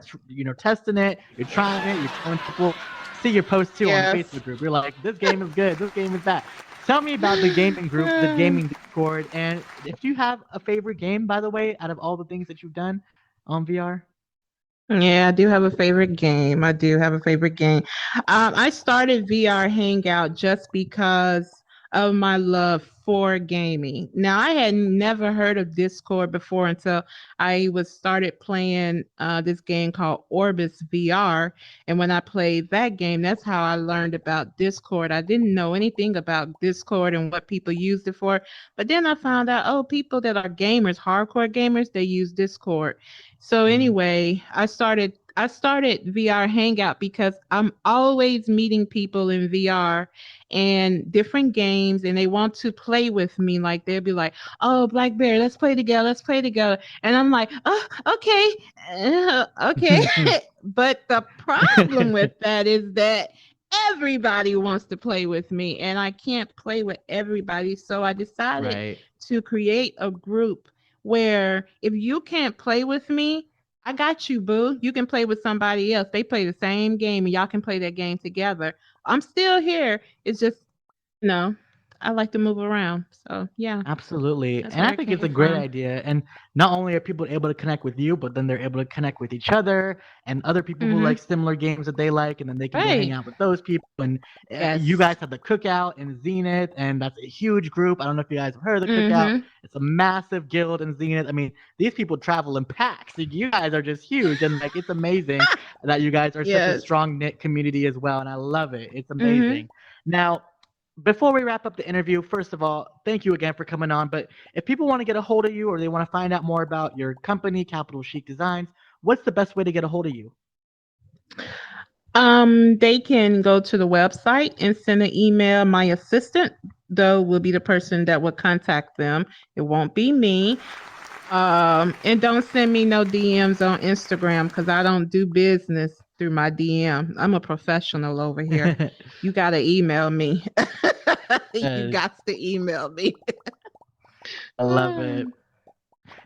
testing it, you're trying it, you're telling people. See your posts too on the Yes. Facebook group. You're like, this game is good, this game is bad. Tell me about the gaming group, the gaming Discord, and if you have a favorite game, by the way, out of all the things that you've done on VR. Yeah, I do have a favorite game. I started VR Hangout just because of my love for gaming. Now, I had never heard of Discord before until I was started playing this game called Orbis VR. And when I played that game, that's how I learned about Discord. I didn't know anything about Discord and what people used it for. But then I found out, oh, people that are gamers, hardcore gamers, they use Discord. So anyway, I started VR Hangout because I'm always meeting people in VR and different games, and they want to play with me. Like they'll be like, "Oh, Blackberry, let's play together. Let's play together." And I'm like, "Oh, okay, okay." But the problem with that is that everybody wants to play with me, and I can't play with everybody. So I decided Right. to create a group where if you can't play with me, I got you, boo. You can play with somebody else. They play the same game and y'all can play that game together. I'm still here. It's just, you know, I like to move around. So yeah, Absolutely. that's And where I it think it's a came great from. idea. And not only are people able to connect with you, but then they're able to connect with each other and other people who like Mm-hmm. similar games that they like. And then they can go hang Right. out with those people. And you Yes. guys have the cookout in Zenith, and that's a huge group. I don't know if you guys have heard of the cookout. Mm-hmm. It's a massive guild in Zenith. I mean, these people travel in packs. Like, you guys are just huge. And like, it's amazing that you guys are such a Yes. strong knit community as well. And I love it. It's Mm-hmm. amazing. Now, before we wrap up the interview, first of all, thank you again for coming on. But if people want to get a hold of you or they want to find out more about your company, Capital Chic Designs, what's the best way to get a hold of you? They can go to the website and send an email. My assistant, though, will be the person that will contact them. It won't be me. And don't send me no DMs on Instagram because I don't do business through my DM. I'm a professional over here. You gotta email me. You Yes, got to email me. I love it.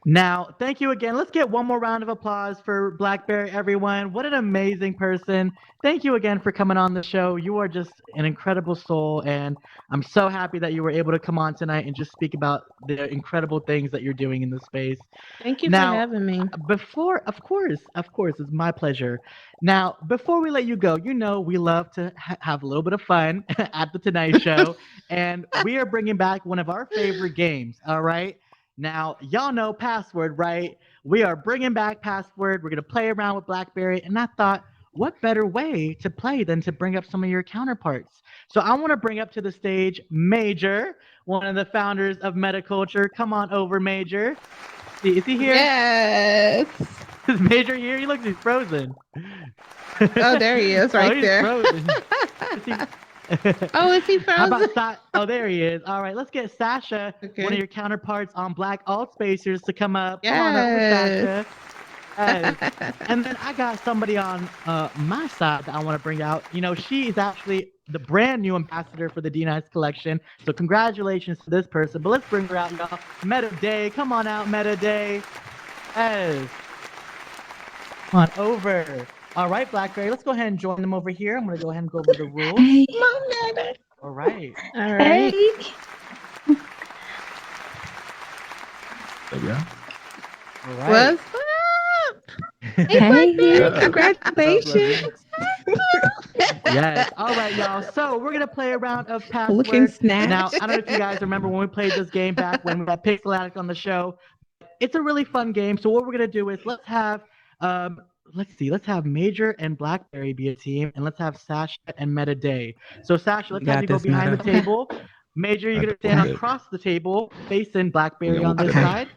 Now, thank you again. Let's get one more round of applause for Blackberry, everyone. What an amazing person. Thank you again for coming on the show. You are just an incredible soul, and I'm so happy that you were able to come on tonight and just speak about the incredible things that you're doing in the space. Thank you for Now, having me. of course, it's my pleasure. Now, before we let you go, you know we love to have a little bit of fun at the Tonight Show, and we are bringing back one of our favorite games. All right. Now, y'all know Password, right? We are bringing back Password. We're gonna play around with Blackberry, and I thought, what better way to play than to bring up some of your counterparts? So I want to bring up to the stage Major, one of the founders of MetaCulture. Come on over, Major. Is he here? Yes. Is Major here? He looks, he's frozen. Oh, there he is, right he's there. frozen. Is he- Oh, is he How frozen? about oh, there he is. All right, let's get Sasha, one of Okay. your counterparts on Black Altspacers, to come up. Come on over, Yes. Sasha. Yes. And then I got somebody on my side that I want to bring out. You know, she is actually the brand new ambassador for the D-Nice collection. So congratulations to this person. But let's bring her out, y'all. Meta Day. Come on out, Meta Day. Yes. Come on over. All right, Blackberry. Let's go ahead and join them over here. I'm going to go ahead and go over the rules. Hey, Mom, Nana. All right. All hey. right. There we go. All right. What's up? Hey, Yeah. congratulations. Yes. All right, y'all. So we're gonna play a round of Looking Password. snatched. Now, I don't know if you guys remember when we played this game back when we had Pixel Addict on the show. It's a really fun game. So what we're gonna do is let's have Major and Blackberry be a team, and let's have Sasha and Meta Day. So Sasha, let's have Got you go this, behind Meta. the table. Major, you're gonna stand across the table, facing Blackberry on this Okay. side.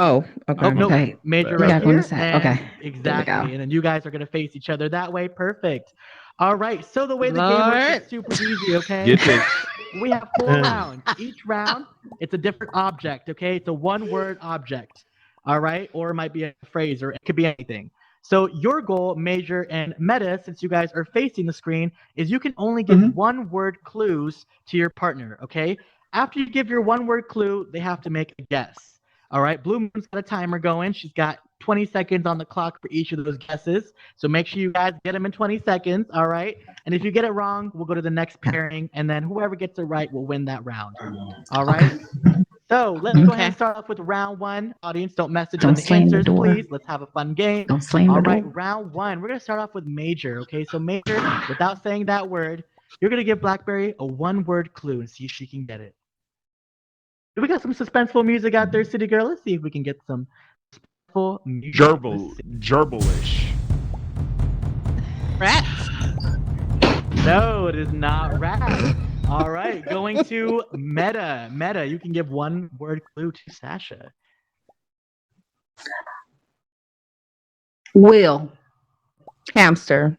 Oh, okay. Oh no, Okay. Major You right got one here. side. And Okay. exactly. go. And then you guys are gonna face each other that way. Perfect. All right. So the way the game works Lord. is super easy, okay? Get this. We have 4 rounds. Each round, it's a different object, okay? It's a one-word object. All right? Or it might be a phrase, or it could be anything. So your goal, Major and Meta, since you guys are facing the screen, is you can only give one-word clues to your partner, okay? After you give your one-word clue, they have to make a guess. All right, Blue Moon's got a timer going. She's got 20 seconds on the clock for each of those guesses. So make sure you guys get them in 20 seconds, all right? And if you get it wrong, we'll go to the next pairing, and then whoever gets it right will win that round. All right? So let's go ahead and start off with round 1. Audience, don't message Don't on the slam the answers, door. please. Let's have a fun game. Don't slam All the right, door. round 1. We're going to start off with Major, okay? So Major, without saying that word, you're going to give Blackberry a one-word clue and see if she can get it. we got some suspenseful music out there, City Girl. Let's see if we can get some suspenseful music. Gerbalish. Rats. No, it is not rap. All right, going to Meta. Meta, you can give one word clue to Sasha. Will. Hamster.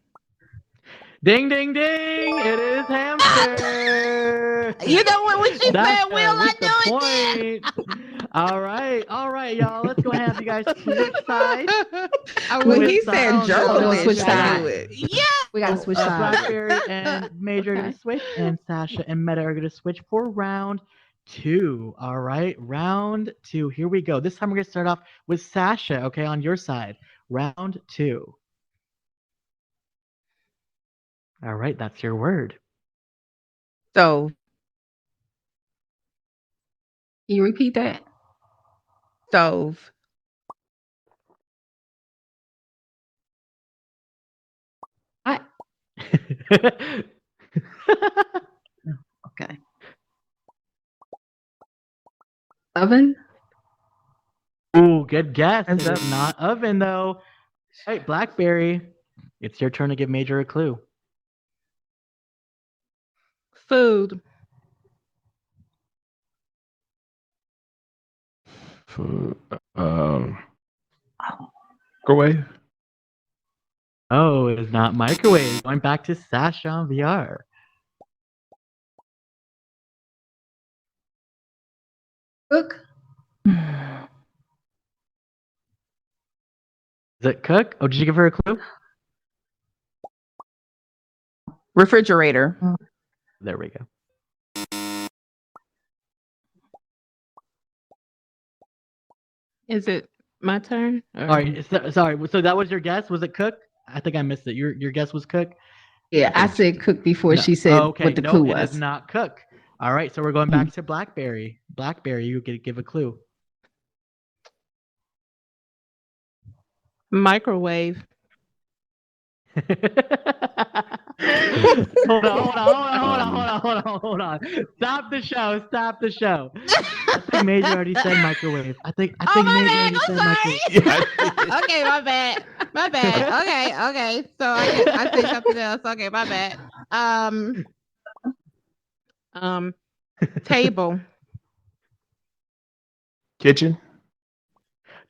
Ding, ding, ding! It is hamster. You know what? When she said Sasha Will, I with knew it. the point. All right, y'all. Let's go ahead and have you guys switch sides. When Switch he said sides. Gerbalish, switch I sides. knew it. Yeah. We gotta switch sides. Blackberry and Major are going to switch, and Sasha and Meta are going to switch for round 2. All right, round 2. Here we go. This time we're going to start off with Sasha, okay, on your side. Round 2. All right, that's your word. Stove. Can you repeat that? Stove. Okay. Oven? Ooh, good guess. Is It that- is not oven, though. Hey, Blackberry, it's your turn to give Major a clue. Food. Microwave. Oh, it is not microwave. Going back to Sasha on VR. Cook? Is it cook? Oh, did you give her a clue? Refrigerator. There we go. Is it my turn? Or- All right, sorry. So that was your guess? Was it cook? I think I missed it. Your guess was cook? Yeah, I said cook before No. she said Okay, what the no, clue it was. is not cook. All right, so we're going back to Blackberry. Blackberry, you could give a clue. Microwave. Hold on. Stop the show. I think Major already said microwave. I think Oh, my Major bad. already I'm said sorry. microwave. Okay, my bad. My bad. Okay. So I say something else. Okay, my bad. Table. Kitchen.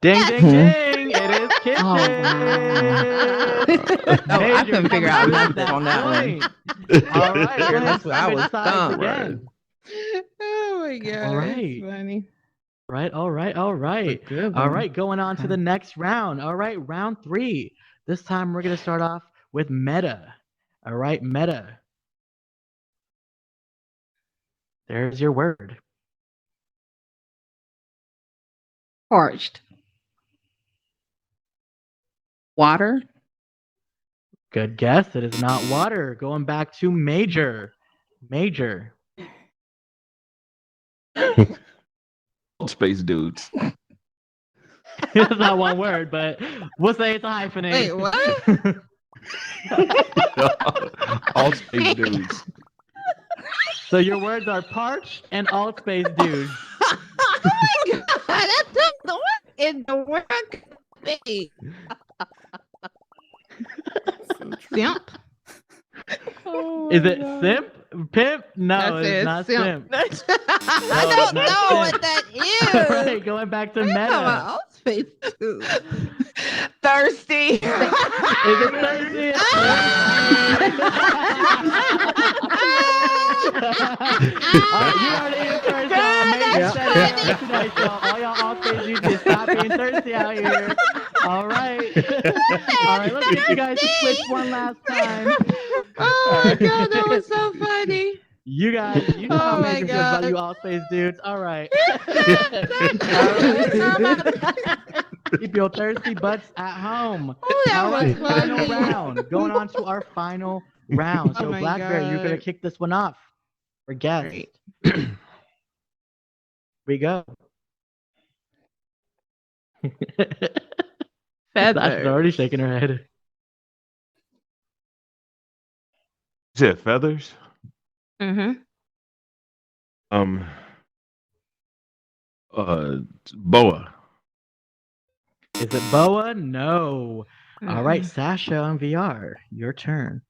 Ding, ding, ding! It is kitchen. Oh, wow. Oh, I couldn't figure out Major nothing on that one. point. All right, go ahead, That's what I switch was sides stumped. again. Oh my god. All That's right. funny. All right. Good All one. right, going on to the next round. All right, round 3. This time we're going to start off with Meta. All right, Meta. There's your word. Parched. Water. Good guess. It is not water. Going back to Major. Major. Space dudes. It's not one word, but we'll say it's a hyphenate. Wait, what? All space dudes. So your words are parched and all space dudes. Oh my god, that took the work in the work thing. Simp. Is it simp? Pimp? No, That's it's it, not simp. simp. I No, don't not know simp. what that All is. right, going back to I'm talking Meta. about all space too. Thirsty. Is it thirsty? You already answered. Major said it on Tonight Show. All y'all all space dudes just stop being thirsty out here. All right. All right, let's get you guys to switch one last time. Oh my god, that was so funny. You guys, you know how Oh my Major feels about God. you all space dudes. All right. Keep your thirsty butts at home. Oh, that All was right, final funny. round. Going on to our final round. So Oh my Blackberry, you're gonna God. kick this one off. For guest. Great. We go. Feathers. Sasha's already shaking her head. Is it feathers? Mm-hmm. Boa. Is it Boa? No. All right, Sasha on VR, your turn.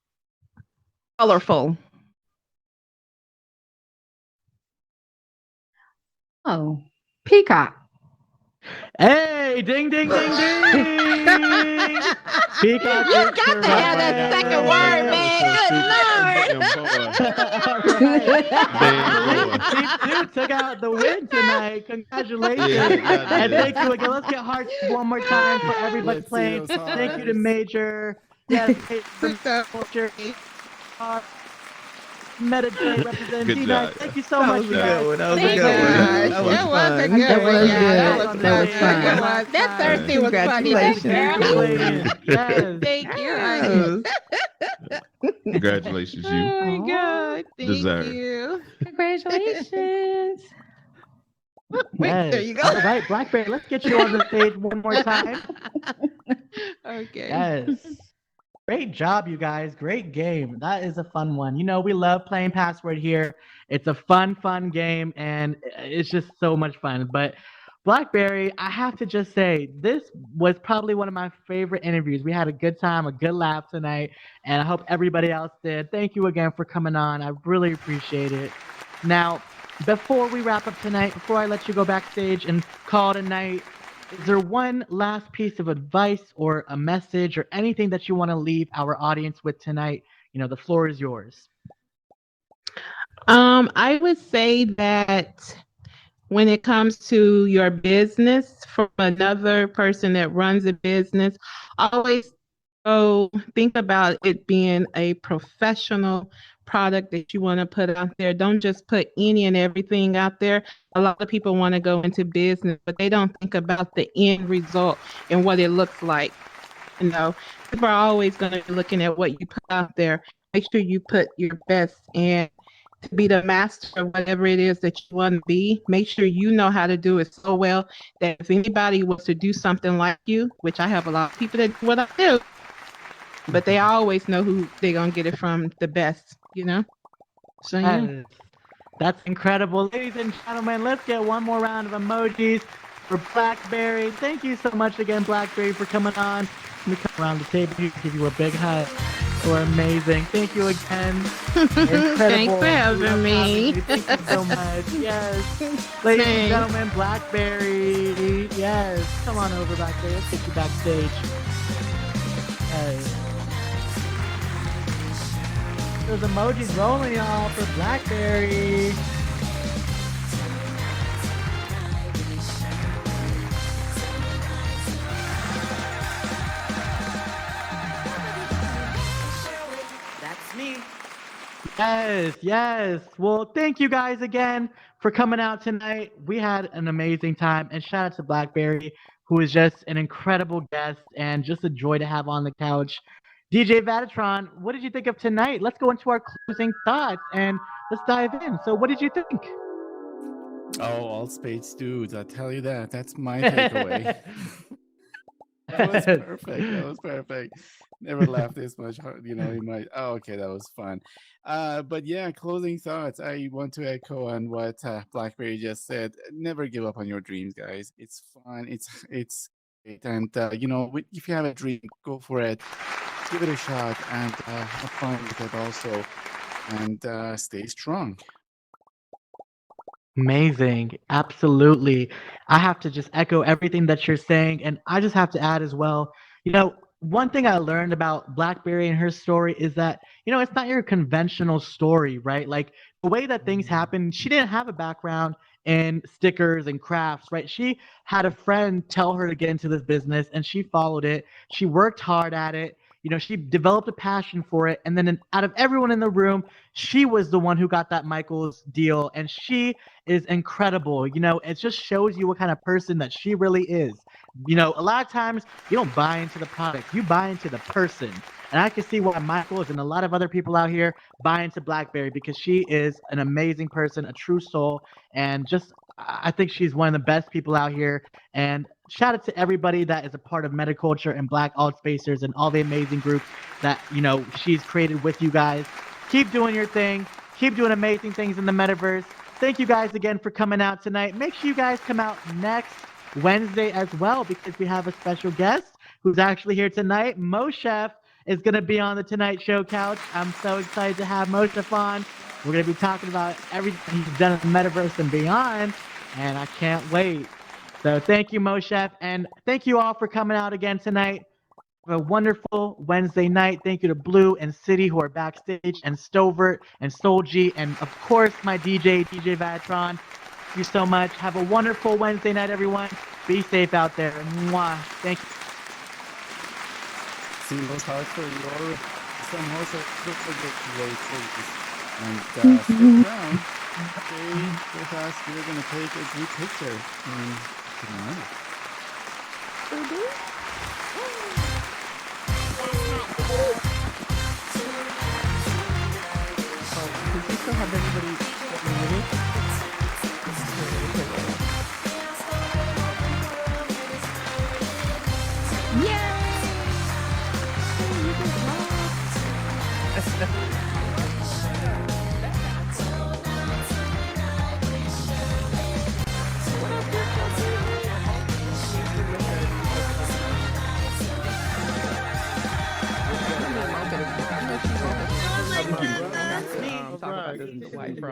Colorful. Oh, peacock. Hey, ding, ding, ding, ding. Peacock You is got to have that second word, man. Good Lord. Team 2 took out the win tonight. Congratulations. Yeah, y'all And did. thank you again. Let's get hearts one more time for everybody Let's see playing. those Thank you to hearts. Major. Yes, culture. MetaCulture representing Good D-Night. job. Thank you so much, you guys. That was a Thank good you. one. That was was fun. That was good. That was fun. It was. That Thursday was funny. Congratulations. Yes. Thank you. Yes. Congratulations, you. Oh my God. Thank Deserve. you. Congratulations. Yes. There you go. All right, Blackberry, let's get you on the stage one more time. Okay. Yes. Great job, you guys. Great game. That is a fun one. You know, we love playing Password here. It's a fun game, and it's just so much fun. But Blackberry, I have to just say, this was probably one of my favorite interviews. We had a good time, a good laugh tonight, and I hope everybody else did. Thank you again for coming on. I really appreciate it. Now, before we wrap up tonight, before I let you go backstage and call it a night, is there one last piece of advice or a message or anything that you want to leave our audience with tonight? You know, the floor is yours. I would say that when it comes to your business from another person that runs a business, always think about it being a professional product that you want to put out there. Don't just put any and everything out there. A lot of people want to go into business, but they don't think about the end result and what it looks like. You know, people are always going to be looking at what you put out there. Make sure you put your best, and to be the master of whatever it is that you want to be, make sure you know how to do it so well that if anybody was to do something like you, which I have a lot of people that do what I do, but they always know who they're going to get it from the best, you know? So, yeah. Yes. That's incredible. Ladies and gentlemen, let's get one more round of emojis for Blackberry. Thank you so much again, Blackberry, for coming on. Let me come around the table here, give you a big hug. You are amazing. Thank you again. Incredible. Thanks for having me. Thank you so much. Yes. Ladies and gentlemen, Blackberry. Yes. Come on over, Blackberry. Let's get you backstage. Yes. Those emojis rolling, y'all, for Blackberry. That's me. Yes. Well, thank you guys again for coming out tonight. We had an amazing time, and shout out to Blackberry, who is just an incredible guest and just a joy to have on the couch. DJ Vaditron, what did you think of tonight? Let's go into our closing thoughts and let's dive in. So, what did you think? Oh, all spades dudes. I tell you that. That's my takeaway. That was perfect. Never laughed this much, you know, in my, oh, okay, that was fun. But yeah, closing thoughts. I want to echo on what Blackberry just said. Never give up on your dreams, guys. It's fun. It's great. And, you know, if you have a dream, go for it. Give it a shot and have fun with it also. And stay strong. Amazing. Absolutely. I have to just echo everything that you're saying. And I just have to add as well, you know, one thing I learned about Blackberry and her story is that, you know, it's not your conventional story, right? Like the way that things happen, she didn't have a background in stickers and crafts, right? She had a friend tell her to get into this business and she followed it. She worked hard at it. You know, she developed a passion for it. And then out of everyone in the room, she was the one who got that Michaels deal. And she is incredible. You know, it just shows you what kind of person that she really is. You know, a lot of times you don't buy into the product, you buy into the person. And I can see why Michaels and a lot of other people out here buy into Blackberry because she is an amazing person, a true soul, and just I think she's one of the best people out here. And shout out to everybody that is a part of MetaCulture and Black Altspacers and all the amazing groups that, you know, she's created with you guys. Keep doing your thing. Keep doing amazing things in the metaverse. thank you guys again for coming out tonight. Make sure you guys come out next Wednesday as well, because we have a special guest who's actually here tonight. Mo Chef is going to be on the Tonight Show couch. I'm so excited to have Mo Chef on. We're going to be talking about everything he's done in the metaverse and beyond, and I can't wait. So thank you, Mo Chef, and thank you all for coming out again tonight. Have a wonderful Wednesday night. Thank you to Blue and City who are backstage, and Stovert and Solji, and of course my DJ Vaditron. Thank you so much. Have a wonderful Wednesday night, everyone. Be safe out there. Mwah. Thank you. See those hearts for your some also great please. And stick around. Stay with us. We're gonna take a group picture in tonight. Does he still have anybody ready? That's me.